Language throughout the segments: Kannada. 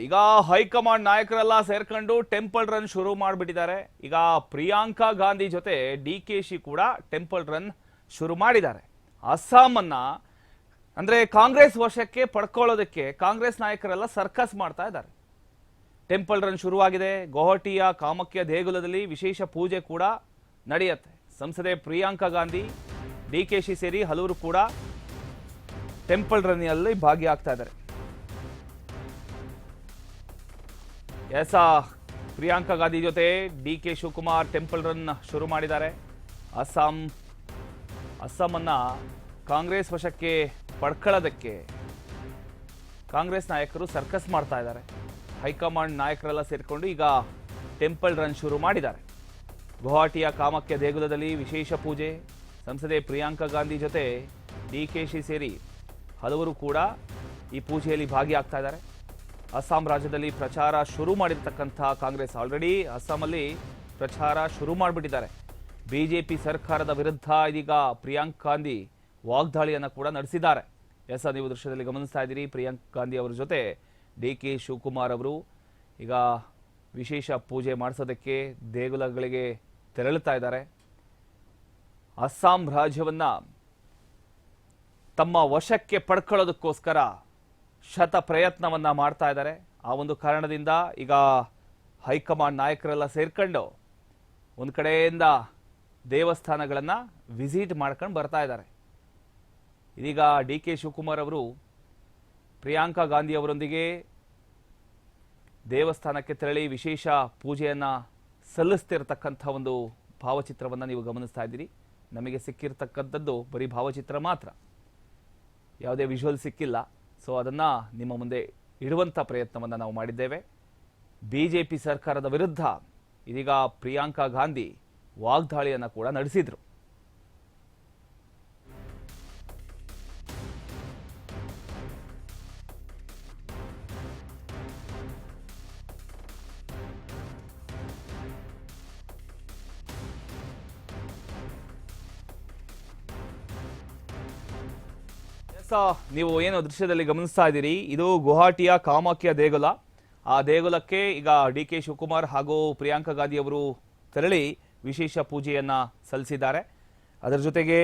ಈಗ ಹೈಕಮಾಂಡ್ ನಾಯಕರೆಲ್ಲ ಸೇರ್ಕೊಂಡು ಟೆಂಪಲ್ ರನ್ ಶುರು ಮಾಡಿಬಿಟ್ಟಿದ್ದಾರೆ. ಈಗ ಪ್ರಿಯಾಂಕಾ ಗಾಂಧಿ ಜೊತೆ ಡಿಕೆಶಿ ಕೂಡ ಟೆಂಪಲ್ ರನ್ ಶುರು ಮಾಡಿದ್ದಾರೆ. ಅಸ್ಸಾಮನ್ನ ಅಂದ್ರೆ ಕಾಂಗ್ರೆಸ್ ವಶಕ್ಕೆ ಪಡ್ಕೊಳ್ಳೋದಕ್ಕೆ ಕಾಂಗ್ರೆಸ್ ನಾಯಕರೆಲ್ಲ ಸರ್ಕಸ್ ಮಾಡ್ತಾ ಇದ್ದಾರೆ. ಟೆಂಪಲ್ ರನ್ ಶುರುವಾಗಿದೆ. ಗುವಾಹಟಿಯ ಕಾಮಾಖ್ಯ ದೇಗುಲದಲ್ಲಿ ವಿಶೇಷ ಪೂಜೆ ಕೂಡ ನಡೆಯುತ್ತೆ. ಸಂಸದೆ ಪ್ರಿಯಾಂಕಾ ಗಾಂಧಿ, ಡಿಕೆಶಿ ಸೇರಿ ಹಲವರು ಕೂಡ ಟೆಂಪಲ್ ರನ್ನಲ್ಲಿ ಭಾಗಿಯಾಗ್ತಾ ಇದ್ದಾರೆ. ಪ್ರಿಯಾಂಕಾ ಗಾಂಧಿ ಜೊತೆ ಡಿಕೆ ಶಿವಕುಮಾರ್ ಟೆಂಪಲ್ ರನ್ ಶುರು ಮಾಡಿದ್ದಾರೆ. ಅಸ್ಸಾಮನ್ನ ಕಾಂಗ್ರೆಸ್ ವಶಕ್ಕೆ ಪಡ್ಕೊಳ್ಳೋದಕ್ಕೆ ಕಾಂಗ್ರೆಸ್ ನಾಯಕರು ಸರ್ಕಸ್ ಮಾಡ್ತಾ ಇದ್ದಾರೆ. ಹೈಕಮಾಂಡ್ ನಾಯಕರೆಲ್ಲ ಸೇರಿಕೊಂಡು ಈಗ ಟೆಂಪಲ್ ರನ್ ಶುರು ಮಾಡಿದ್ದಾರೆ. ಗುವಾಹಟಿಯ ಕಾಮಾಖ್ಯ ದೇಗುಲದಲ್ಲಿ ವಿಶೇಷ ಪೂಜೆ. ಸಂಸದೆ ಪ್ರಿಯಾಂಕಾ ಗಾಂಧಿ ಜೊತೆ ಡಿಕೆಶಿ ಸೇರಿ ಹಲವರು ಕೂಡ ಈ ಪೂಜೆಯಲ್ಲಿ ಭಾಗಿಯಾಗ್ತಾ ಇದ್ದಾರೆ. ಅಸ್ಸಾಂ ರಾಜ್ಯದಲ್ಲಿ ಪ್ರಚಾರ ಶುರು ಮಾಡಿರ್ತಕ್ಕಂಥ ಕಾಂಗ್ರೆಸ್ ಆಲ್ರೆಡಿ ಅಸ್ಸಾಮಲ್ಲಿ ಪ್ರಚಾರ ಶುರು ಮಾಡಿಬಿಟ್ಟಿದ್ದಾರೆ. ಬಿಜೆಪಿ ಸರ್ಕಾರದ ವಿರುದ್ಧ ಇದೀಗ ಪ್ರಿಯಾಂಕಾ ಗಾಂಧಿ ವಾಗ್ದಾಳಿಯನ್ನು ಕೂಡ ನಡೆಸಿದ್ದಾರೆ. ನೀವು ದೃಶ್ಯದಲ್ಲಿ ಗಮನಿಸ್ತಾ ಇದ್ದೀರಿ. ಪ್ರಿಯಾಂಕಾ ಗಾಂಧಿ ಅವರ ಜೊತೆ ಡಿಕೆ ಶಿವಕುಮಾರ್ ಅವರು ಈಗ ವಿಶೇಷ ಪೂಜೆ ಮಾಡಿಸೋದಕ್ಕೆ ದೇಗುಲಗಳಿಗೆ ತೆರಳುತ್ತಾ ಇದ್ದಾರೆ. ಅಸ್ಸಾಂ ರಾಜ್ಯವನ್ನ ತಮ್ಮ ವಶಕ್ಕೆ ಪಡ್ಕೊಳ್ಳೋದಕ್ಕೋಸ್ಕರ ಶತ ಪ್ರಯತ್ನವನ್ನ ಮಾಡ್ತಾ ಇದ್ದಾರೆ. ಆ ಒಂದು ಕಾರಣದಿಂದ ಈಗ ಹೈಕಮಾಂಡ್ ನಾಯಕರೆಲ್ಲ ಸೇರ್ಕೊಂಡು ಒಂದು ಕಡೆಯಿಂದ ದೇವಸ್ಥಾನಗಳನ್ನು ವಿಸಿಟ್ ಮಾಡ್ಕೊಂಡು ಬರ್ತಾ ಇದ್ದಾರೆ. ಇದೀಗ ಡಿಕೆ ಶಿವಕುಮಾರ್ ಅವರು ಪ್ರಿಯಾಂಕಾ ಗಾಂಧಿ ಅವರೊಂದಿಗೆ ದೇವಸ್ಥಾನಕ್ಕೆ ತೆರಳಿ ವಿಶೇಷ ಪೂಜೆಯನ್ನ ಸಲ್ಲಿಸ್ತಿರತಕ್ಕಂಥ ಒಂದು ಭಾವಚಿತ್ರವನ್ನು ನೀವು ಗಮನಿಸ್ತಾ ಇದ್ದೀರಿ. ನಮಗೆ ಸಿಕ್ಕಿರ್ತಕ್ಕಂಥದ್ದು ಬರೀ ಭಾವಚಿತ್ರ ಮಾತ್ರ, ಯಾವುದೇ ವಿಜುವಲ್ ಸಿಕ್ಕಿಲ್ಲ. ಸೊ ಅದನ್ನು ನಿಮ್ಮ ಮುಂದೆ ಇಡುವಂಥ ಪ್ರಯತ್ನವನ್ನು ನಾವು ಮಾಡಿದ್ದೇವೆ. ಬಿಜೆಪಿ ಸರ್ಕಾರದ ವಿರುದ್ಧ ಇದೀಗ ಪ್ರಿಯಾಂಕಾ ಗಾಂಧಿ ವಾಗ್ದಾಳಿಯನ್ನು ಕೂಡ ನಡೆಸಿದರು. ನೀವು ಏನು ದೃಶ್ಯದಲ್ಲಿ ಗಮನಿಸ್ತಾ ಇದ್ದೀರಿ, ಇದು ಗುವಾಹಟಿಯ ಕಾಮಾಖ್ಯ ದೇಗುಲ. ಆ ದೇಗುಲಕ್ಕೆ ಈಗ ಡಿಕೆ ಶಿವಕುಮಾರ್ ಹಾಗೂ ಪ್ರಿಯಾಂಕಾ ಗಾಂಧಿ ಅವರು ತೆರಳಿ ವಿಶೇಷ ಪೂಜೆಯನ್ನ ಸಲ್ಲಿಸಿದ್ದಾರೆ. ಅದರ ಜೊತೆಗೆ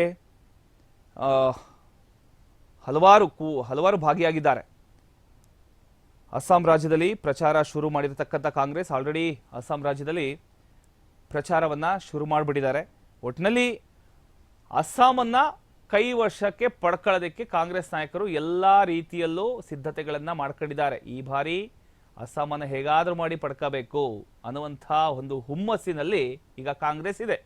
ಹಲವಾರು ಭಾಗಿಯಾಗಿದ್ದಾರೆ. ಅಸ್ಸಾಂ ರಾಜ್ಯದಲ್ಲಿ ಪ್ರಚಾರ ಶುರು ಮಾಡಿರತಕ್ಕಂಥ ಕಾಂಗ್ರೆಸ್ ಆಲ್ರೆಡಿ ಅಸ್ಸಾಂ ರಾಜ್ಯದಲ್ಲಿ ಪ್ರಚಾರವನ್ನ ಶುರು ಮಾಡಿಬಿಟ್ಟಿದ್ದಾರೆ. ಒಟ್ಟಿನಲ್ಲಿ ಅಸ್ಸಾಮನ್ನ ಕೈ ವಶಕ್ಕೆ ಪಡ್ಕೊಳ್ಳೋದಕ್ಕೆ ಕಾಂಗ್ರೆಸ್ ನಾಯಕರು ಎಲ್ಲ ರೀತಿಯಲ್ಲೂ ಸಿದ್ಧತೆಗಳನ್ನು ಮಾಡ್ಕೊಂಡಿದ್ದಾರೆ. ಈ ಬಾರಿ ಅಸ್ಸಾಮನ್ನು ಹೇಗಾದರೂ ಮಾಡಿ ಪಡ್ಕೋಬೇಕು ಅನ್ನುವಂಥ ಒಂದು ಹುಮ್ಮಸ್ಸಿನಲ್ಲಿ ಈಗ ಕಾಂಗ್ರೆಸ್ ಇದೆ.